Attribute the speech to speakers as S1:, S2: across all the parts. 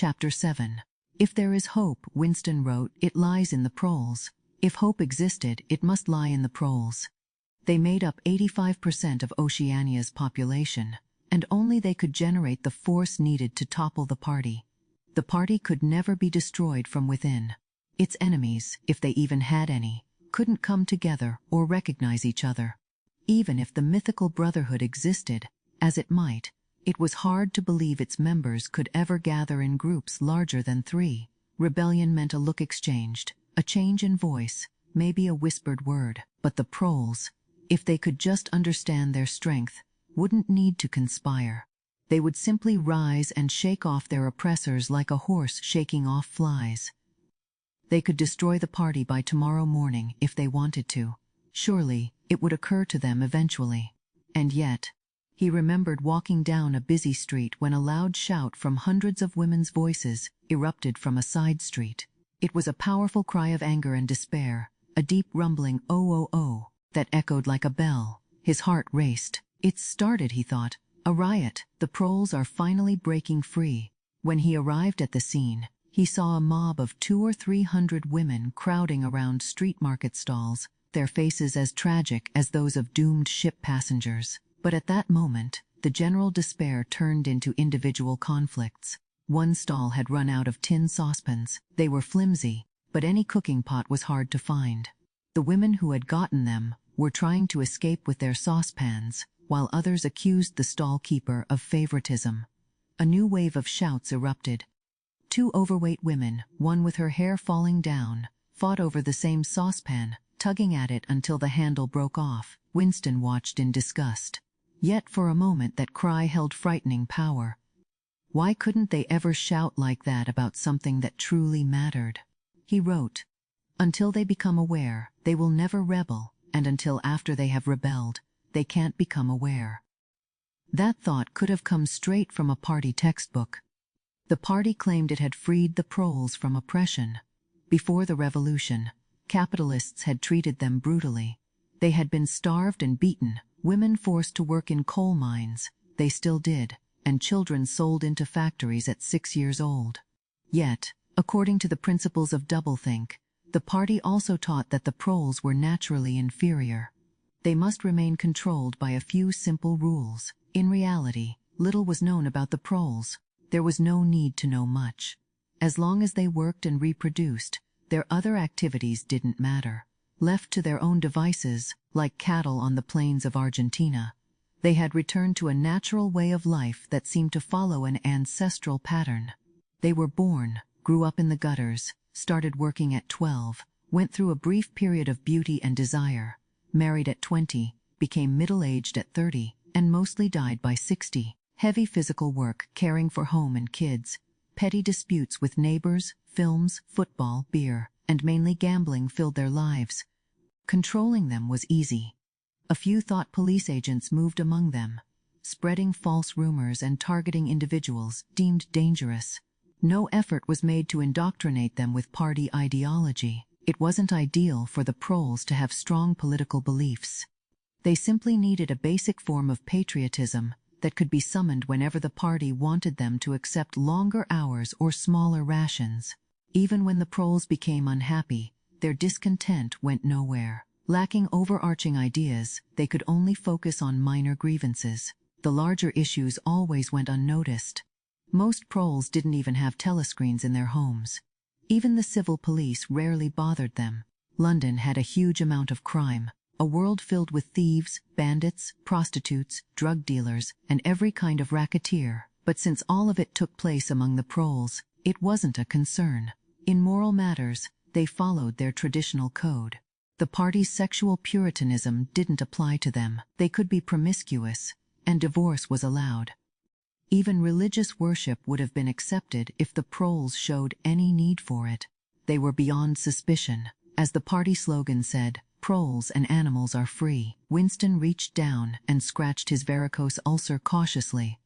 S1: Chapter 7. If there is hope, Winston wrote, it lies in the proles. If hope existed, it must lie in the proles. They made up 85% of Oceania's population, and only they could generate the force needed to topple the party. The party could never be destroyed from within. Its enemies, if they even had any, couldn't come together or recognize each other. Even if the mythical brotherhood existed, as it might, it was hard to believe its members could ever gather in groups larger than 3. Rebellion meant a look exchanged, a change in voice, maybe a whispered word. But the proles, if they could just understand their strength, wouldn't need to conspire. They would simply rise and shake off their oppressors like a horse shaking off flies. They could destroy the party by tomorrow morning if they wanted to. Surely, it would occur to them eventually. And yet, he remembered walking down a busy street when a loud shout from hundreds of women's voices erupted from a side street. It was a powerful cry of anger and despair, a deep rumbling "oh oh oh" that echoed like a bell. His heart raced. It's started, he thought. A riot. The proles are finally breaking free. When he arrived at the scene, he saw a mob of 200 or 300 women crowding around street market stalls, their faces as tragic as those of doomed ship passengers. But at that moment, the general despair turned into individual conflicts. One stall had run out of tin saucepans. They were flimsy, but any cooking pot was hard to find. The women who had gotten them were trying to escape with their saucepans, while others accused the stall keeper of favoritism. A new wave of shouts erupted. 2 overweight women, one with her hair falling down, fought over the same saucepan, tugging at it until the handle broke off. Winston watched in disgust. Yet for a moment that cry held frightening power. Why couldn't they ever shout like that about something that truly mattered? He wrote, "Until they become aware, they will never rebel, and until after they have rebelled, they can't become aware." That thought could have come straight from a party textbook. The party claimed it had freed the proles from oppression. Before the revolution, capitalists had treated them brutally. They had been starved and beaten, women forced to work in coal mines, they still did, and children sold into factories at 6 years old. Yet, according to the principles of doublethink, the party also taught that the proles were naturally inferior. They must remain controlled by a few simple rules. In reality, little was known about the proles. There was no need to know much. As long as they worked and reproduced, their other activities didn't matter. Left to their own devices, like cattle on the plains of Argentina, they had returned to a natural way of life that seemed to follow an ancestral pattern. They were born, grew up in the gutters, started working at 12, went through a brief period of beauty and desire, married at 20, became middle-aged at 30, and mostly died by 60. Heavy physical work, caring for home and kids, petty disputes with neighbors, films, football, beer, and mainly gambling filled their lives. Controlling them was easy. A few thought police agents moved among them, spreading false rumors and targeting individuals deemed dangerous. No effort was made to indoctrinate them with party ideology. It wasn't ideal for the proles to have strong political beliefs. They simply needed a basic form of patriotism that could be summoned whenever the party wanted them to accept longer hours or smaller rations. Even when the proles became unhappy, their discontent went nowhere. Lacking overarching ideas, they could only focus on minor grievances. The larger issues always went unnoticed. Most proles didn't even have telescreens in their homes. Even the civil police rarely bothered them. London had a huge amount of crime, a world filled with thieves, bandits, prostitutes, drug dealers, and every kind of racketeer. But since all of it took place among the proles, it wasn't a concern. In moral matters, they followed their traditional code. The party's sexual puritanism didn't apply to them. They could be promiscuous, and divorce was allowed. Even religious worship would have been accepted if the proles showed any need for it. They were beyond suspicion. As the party slogan said, "Proles and animals are free." Winston reached down and scratched his varicose ulcer cautiously.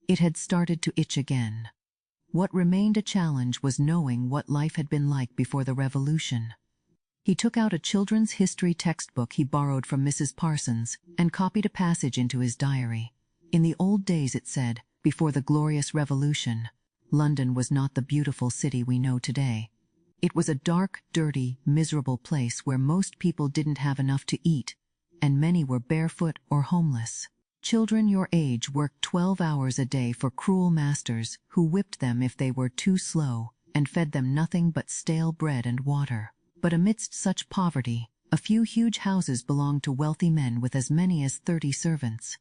S1: It had started to itch again. What remained a challenge was knowing what life had been like before the revolution. He took out a children's history textbook he borrowed from Mrs. Parsons and copied a passage into his diary. In the old days, it said, before the glorious revolution, London was not the beautiful city we know today. It was a dark, dirty, miserable place where most people didn't have enough to eat, and many were barefoot or homeless. Children your age worked 12 hours a day for cruel masters who whipped them if they were too slow and fed them nothing but stale bread and water. But amidst such poverty, a few huge houses belonged to wealthy men with as many as 30 servants.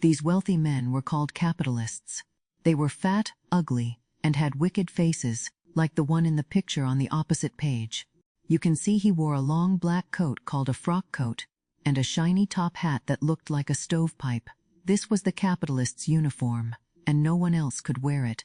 S1: These wealthy men were called capitalists. They were fat, ugly, and had wicked faces, like the one in the picture on the opposite page. You can see he wore a long black coat called a frock coat, and a shiny top hat that looked like a stovepipe. This was the capitalist's uniform, and no one else could wear it.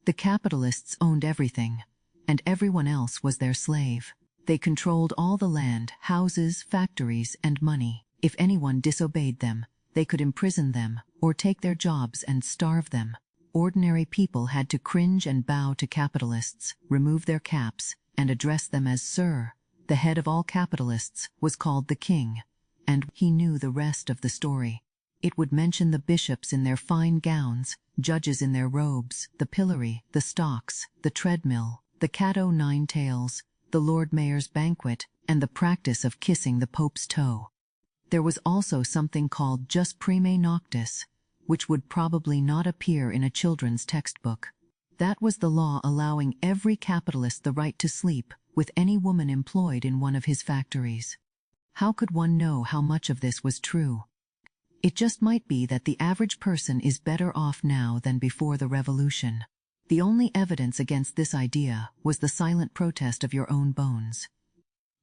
S1: The capitalists owned everything, and everyone else was their slave. They controlled all the land, houses, factories, and money. If anyone disobeyed them, they could imprison them, or take their jobs and starve them. Ordinary people had to cringe and bow to capitalists, remove their caps, and address them as Sir. The head of all capitalists was called the king, and he knew the rest of the story. It would mention the bishops in their fine gowns, judges in their robes, the pillory, the stocks, the treadmill, the cat o' nine tails, the Lord Mayor's banquet, and the practice of kissing the Pope's toe. There was also something called jus prime noctis, which would probably not appear in a children's textbook. That was the law allowing every capitalist the right to sleep with any woman employed in one of his factories. How could one know how much of this was true? It just might be that the average person is better off now than before the revolution. The only evidence against this idea was the silent protest of your own bones.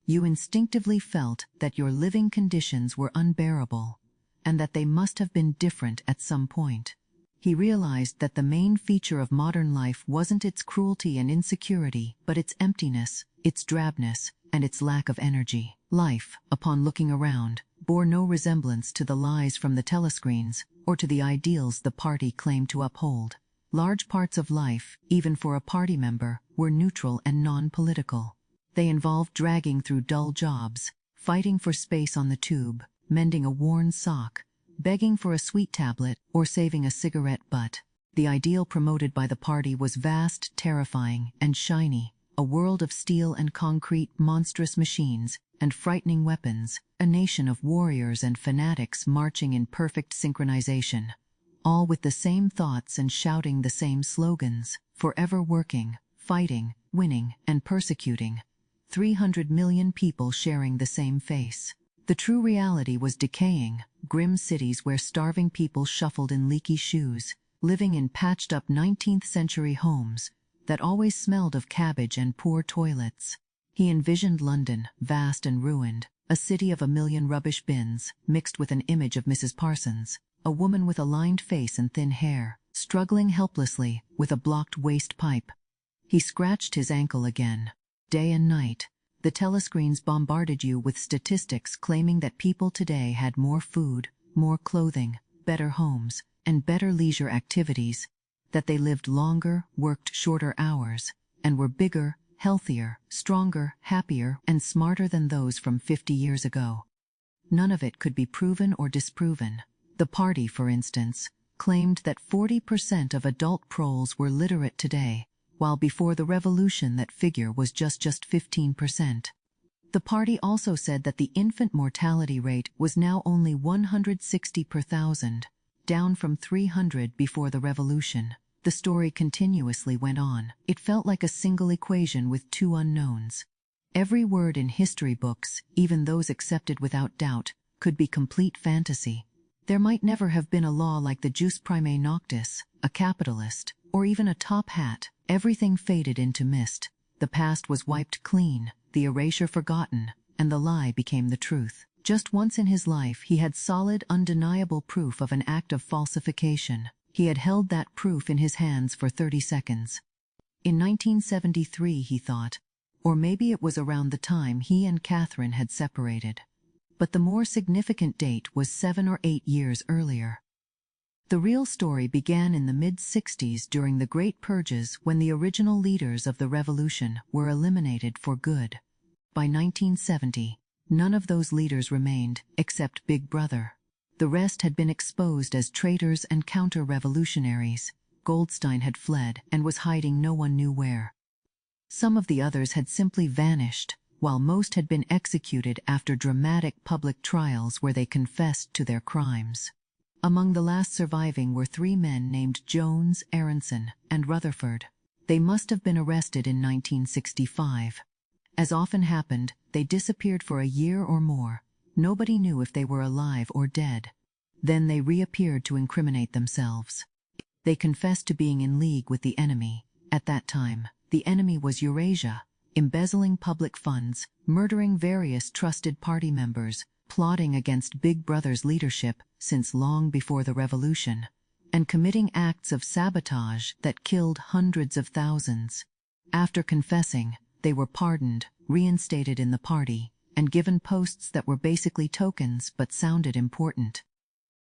S1: You instinctively felt that your living conditions were unbearable, and that they must have been different at some point. He realized that the main feature of modern life wasn't its cruelty and insecurity, but its emptiness, its drabness, and its lack of energy. Life, upon looking around, bore no resemblance to the lies from the telescreens, or to the ideals the party claimed to uphold. Large parts of life, even for a party member, were neutral and non-political. They involved dragging through dull jobs, fighting for space on the tube, mending a worn sock, begging for a sweet tablet, or saving a cigarette butt. The ideal promoted by the party was vast, terrifying, and shiny, a world of steel and concrete, monstrous machines, and frightening weapons, a nation of warriors and fanatics marching in perfect synchronization, all with the same thoughts and shouting the same slogans, forever working, fighting, winning, and persecuting. 300 million people sharing the same face. The true reality was decaying, grim cities where starving people shuffled in leaky shoes, living in patched-up 19th-century homes that always smelled of cabbage and poor toilets. He envisioned London, vast and ruined, a city of a million rubbish bins, mixed with an image of Mrs. Parsons, a woman with a lined face and thin hair, struggling helplessly with a blocked waste pipe. He scratched his ankle again. Day and night, the telescreens bombarded you with statistics claiming that people today had more food, more clothing, better homes, and better leisure activities, that they lived longer, worked shorter hours, and were bigger, healthier, stronger, happier, and smarter than those from 50 years ago. None of it could be proven or disproven. The party, for instance, claimed that 40% of adult proles were literate today, while before the revolution that figure was just 15%. The party also said that the infant mortality rate was now only 160 per thousand, down from 300 before the revolution. The story continuously went on. It felt like a single equation with two unknowns. Every word in history books, even those accepted without doubt, could be complete fantasy. There might never have been a law like the jus prime noctis, a capitalist, or even a top hat. Everything faded into mist. The past was wiped clean, the erasure forgotten, and the lie became the truth. Just once in his life he had solid, undeniable proof of an act of falsification. He had held that proof in his hands for 30 seconds. In 1973, he thought, or maybe it was around the time he and Catherine had separated. But the more significant date was 7 or 8 years earlier. The real story began in the mid-60s during the Great Purges, when the original leaders of the revolution were eliminated for good. By 1970, none of those leaders remained, except Big Brother. The rest had been exposed as traitors and counter-revolutionaries. Goldstein had fled and was hiding no one knew where. Some of the others had simply vanished, while most had been executed after dramatic public trials where they confessed to their crimes. Among the last surviving were 3 men named Jones, Aronson, and Rutherford. They must have been arrested in 1965. As often happened, they disappeared for a year or more. Nobody knew if they were alive or dead. Then they reappeared to incriminate themselves. They confessed to being in league with the enemy. At that time, the enemy was Eurasia, embezzling public funds, murdering various trusted party members, plotting against Big Brother's leadership since long before the revolution, and committing acts of sabotage that killed hundreds of thousands. After confessing, they were pardoned, reinstated in the party, and given posts that were basically tokens but sounded important.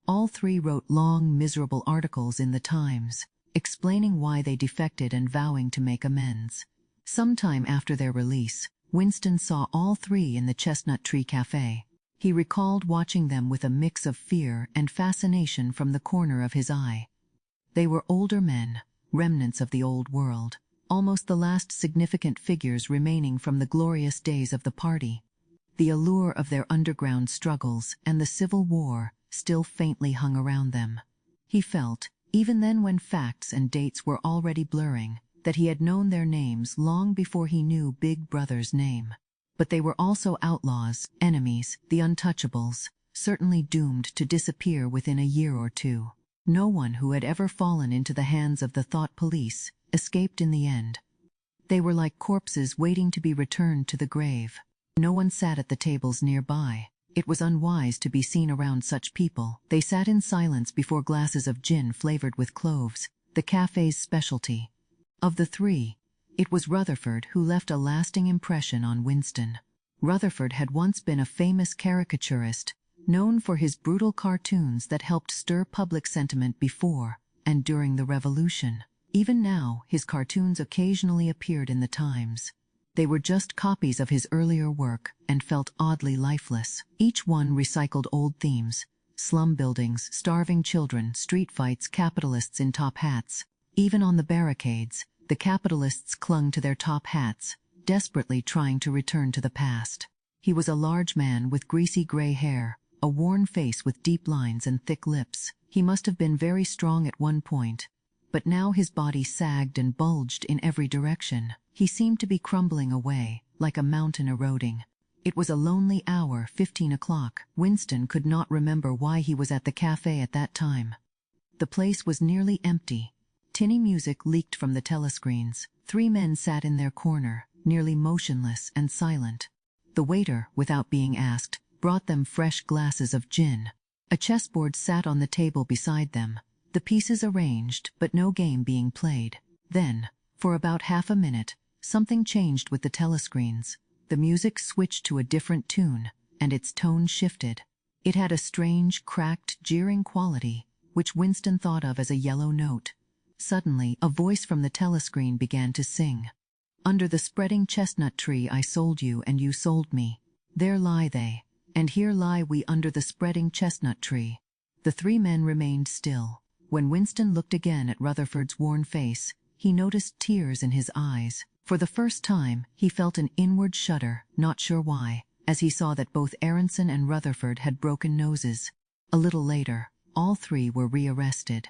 S1: All 3 wrote long, miserable articles in the Times, explaining why they defected and vowing to make amends. Sometime after their release, Winston saw all 3 in the Chestnut Tree Cafe. He recalled watching them with a mix of fear and fascination from the corner of his eye. They were older men, remnants of the old world, almost the last significant figures remaining from the glorious days of the party. The allure of their underground struggles and the Civil War still faintly hung around them. He felt, even then when facts and dates were already blurring, that he had known their names long before he knew Big Brother's name. But they were also outlaws, enemies, the untouchables, certainly doomed to disappear within a year or 2. No one who had ever fallen into the hands of the thought police escaped in the end. They were like corpses waiting to be returned to the grave. No one sat at the tables nearby. It was unwise to be seen around such people. They sat in silence before glasses of gin flavored with cloves, the cafe's specialty. Of the 3, it was Rutherford who left a lasting impression on Winston. Rutherford had once been a famous caricaturist, known for his brutal cartoons that helped stir public sentiment before and during the Revolution. Even now, his cartoons occasionally appeared in the Times. They were just copies of his earlier work and felt oddly lifeless. Each one recycled old themes: slum buildings, starving children, street fights, capitalists in top hats. Even on the barricades, the capitalists clung to their top hats, desperately trying to return to the past. He was a large man with greasy gray hair, a worn face with deep lines and thick lips. He must have been very strong at one point, but now his body sagged and bulged in every direction. He seemed to be crumbling away, like a mountain eroding. It was a lonely hour, 15 o'clock. Winston could not remember why he was at the cafe at that time. The place was nearly empty. Tinny music leaked from the telescreens. 3 men sat in their corner, nearly motionless and silent. The waiter, without being asked, brought them fresh glasses of gin. A chessboard sat on the table beside them, the pieces arranged but no game being played. Then, for about half a minute, something changed with the telescreens. The music switched to a different tune, and its tone shifted. It had a strange, cracked, jeering quality, which Winston thought of as a yellow note. Suddenly, a voice from the telescreen began to sing. "Under the spreading chestnut tree I sold you and you sold me. There lie they, and here lie we under the spreading chestnut tree." The 3 men remained still. When Winston looked again at Rutherford's worn face, he noticed tears in his eyes. For the first time, he felt an inward shudder, not sure why, as he saw that both Aronson and Rutherford had broken noses. A little later, all 3 were rearrested.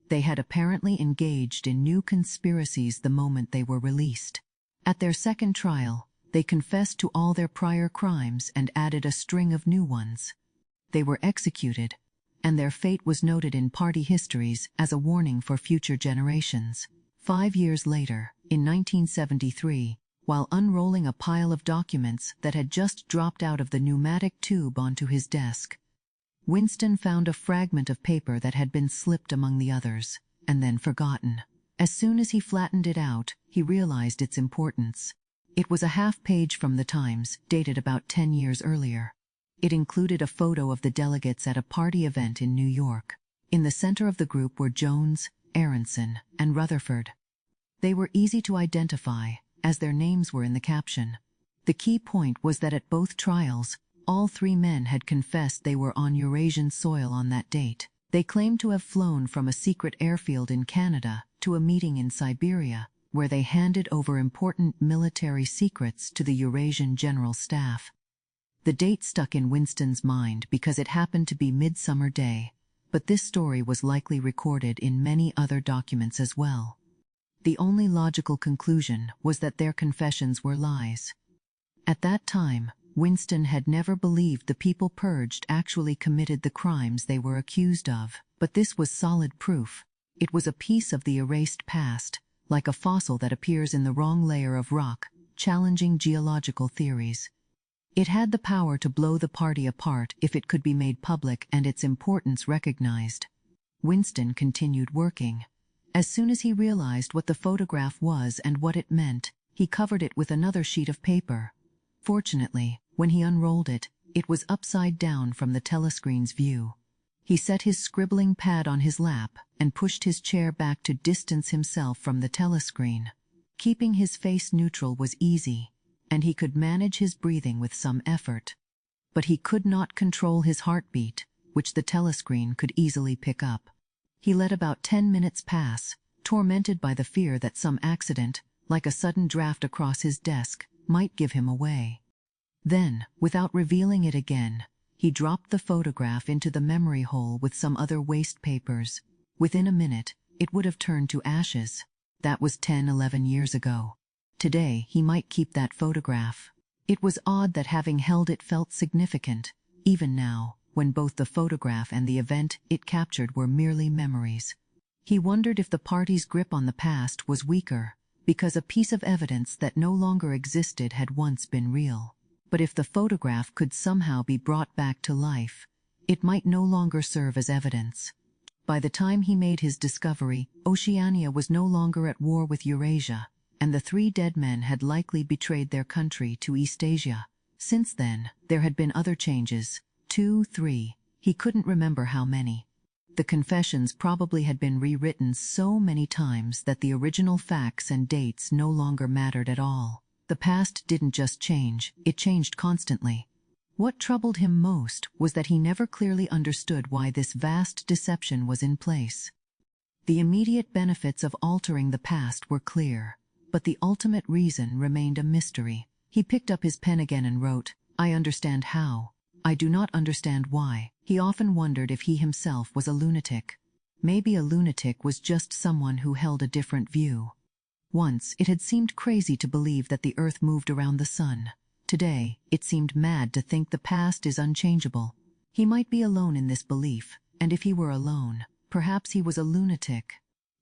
S1: They had apparently engaged in new conspiracies the moment they were released. At their second trial, they confessed to all their prior crimes and added a string of new ones. They were executed, and their fate was noted in party histories as a warning for future generations. 5 years later, in 1973, while unrolling a pile of documents that had just dropped out of the pneumatic tube onto his desk, Winston found a fragment of paper that had been slipped among the others, and then forgotten. As soon as he flattened it out, he realized its importance. It was a half-page from the Times, dated about 10 years earlier. It included a photo of the delegates at a party event in New York. In the center of the group were Jones, Aronson, and Rutherford. They were easy to identify, as their names were in the caption. The key point was that at both trials, all 3 men had confessed they were on Eurasian soil on that date. They claimed to have flown from a secret airfield in Canada to a meeting in Siberia, where they handed over important military secrets to the Eurasian General Staff. The date stuck in Winston's mind because it happened to be Midsummer Day, but this story was likely recorded in many other documents as well. The only logical conclusion was that their confessions were lies. At that time, Winston had never believed the people purged actually committed the crimes they were accused of, but this was solid proof. It was a piece of the erased past, like a fossil that appears in the wrong layer of rock, challenging geological theories. It had the power to blow the party apart if it could be made public and its importance recognized. Winston continued working. As soon as he realized what the photograph was and what it meant, he covered it with another sheet of paper. Fortunately, when he unrolled it, it was upside down from the telescreen's view. He set his scribbling pad on his lap and pushed his chair back to distance himself from the telescreen. Keeping his face neutral was easy, and he could manage his breathing with some effort. But he could not control his heartbeat, which the telescreen could easily pick up. He let about 10 minutes pass, tormented by the fear that some accident, like a sudden draft across his desk, might give him away. Then, without revealing it again, he dropped the photograph into the memory hole with some other waste papers. Within a minute, it would have turned to ashes. That was 11 years ago. Today, he might keep that photograph. It was odd that having held it felt significant, even now, when both the photograph and the event it captured were merely memories. He wondered if the party's grip on the past was weaker, because a piece of evidence that no longer existed had once been real. But if the photograph could somehow be brought back to life, it might no longer serve as evidence. By the time he made his discovery, Oceania was no longer at war with Eurasia, and the 3 dead men had likely betrayed their country to Eastasia. Since then, there had been other changes. 2, 3, he couldn't remember how many. The confessions probably had been rewritten so many times that the original facts and dates no longer mattered at all. The past didn't just change, it changed constantly. What troubled him most was that he never clearly understood why this vast deception was in place. The immediate benefits of altering the past were clear, but the ultimate reason remained a mystery. He picked up his pen again and wrote, "I understand how. I do not understand why." He often wondered if he himself was a lunatic. Maybe a lunatic was just someone who held a different view. Once, it had seemed crazy to believe that the Earth moved around the sun. Today, it seemed mad to think the past is unchangeable. He might be alone in this belief, and if he were alone, perhaps he was a lunatic.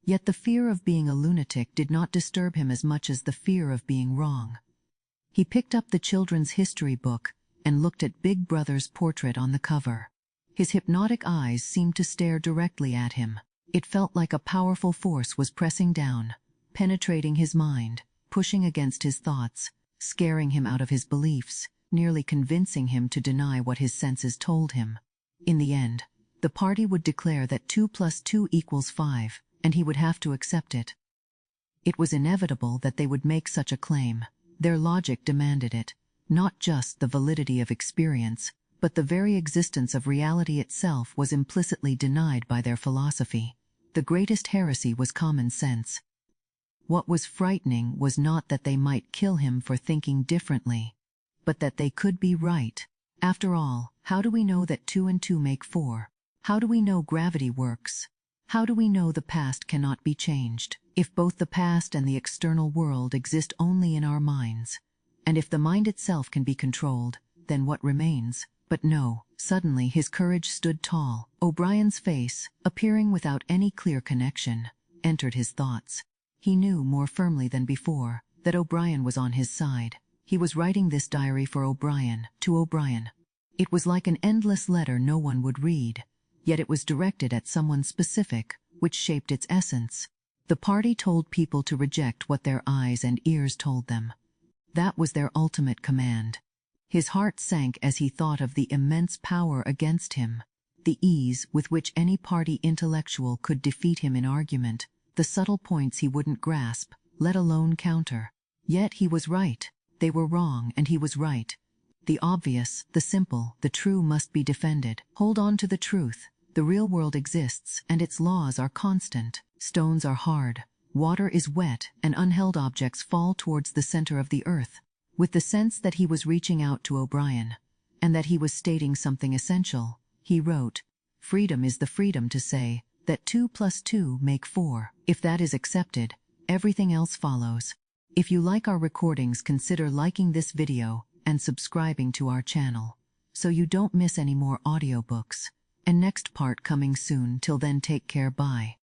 S1: Yet the fear of being a lunatic did not disturb him as much as the fear of being wrong. He picked up the children's history book and looked at Big Brother's portrait on the cover. His hypnotic eyes seemed to stare directly at him. It felt like a powerful force was pressing down, penetrating his mind, pushing against his thoughts, scaring him out of his beliefs, nearly convincing him to deny what his senses told him. In the end, the party would declare that 2 + 2 = 5, and he would have to accept it. It was inevitable that they would make such a claim. Their logic demanded it, not just the validity of experience, but the very existence of reality itself was implicitly denied by their philosophy. The greatest heresy was common sense. What was frightening was not that they might kill him for thinking differently, but that they could be right. After all, how do we know that 2 and 2 make 4? How do we know gravity works? How do we know the past cannot be changed? If both the past and the external world exist only in our minds, and if the mind itself can be controlled, then what remains? But no, suddenly his courage stood tall. O'Brien's face, appearing without any clear connection, entered his thoughts. He knew more firmly than before that O'Brien was on his side. He was writing this diary for O'Brien, to O'Brien. It was like an endless letter no one would read, yet it was directed at someone specific, which shaped its essence. The party told people to reject what their eyes and ears told them. That was their ultimate command. His heart sank as he thought of the immense power against him, the ease with which any party intellectual could defeat him in argument, the subtle points he wouldn't grasp, let alone counter. Yet he was right. They were wrong and he was right. The obvious, the simple, the true must be defended. Hold on to the truth. The real world exists, and its laws are constant. Stones are hard, water is wet, and unheld objects fall towards the center of the earth. With the sense that he was reaching out to O'Brien, and that he was stating something essential, he wrote, "Freedom is the freedom to say that 2 + 2 make 4. If that is accepted, everything else follows." If you like our recordings, consider liking this video and subscribing to our channel, so you don't miss any more audiobooks. And next part coming soon. Till then, take care, bye.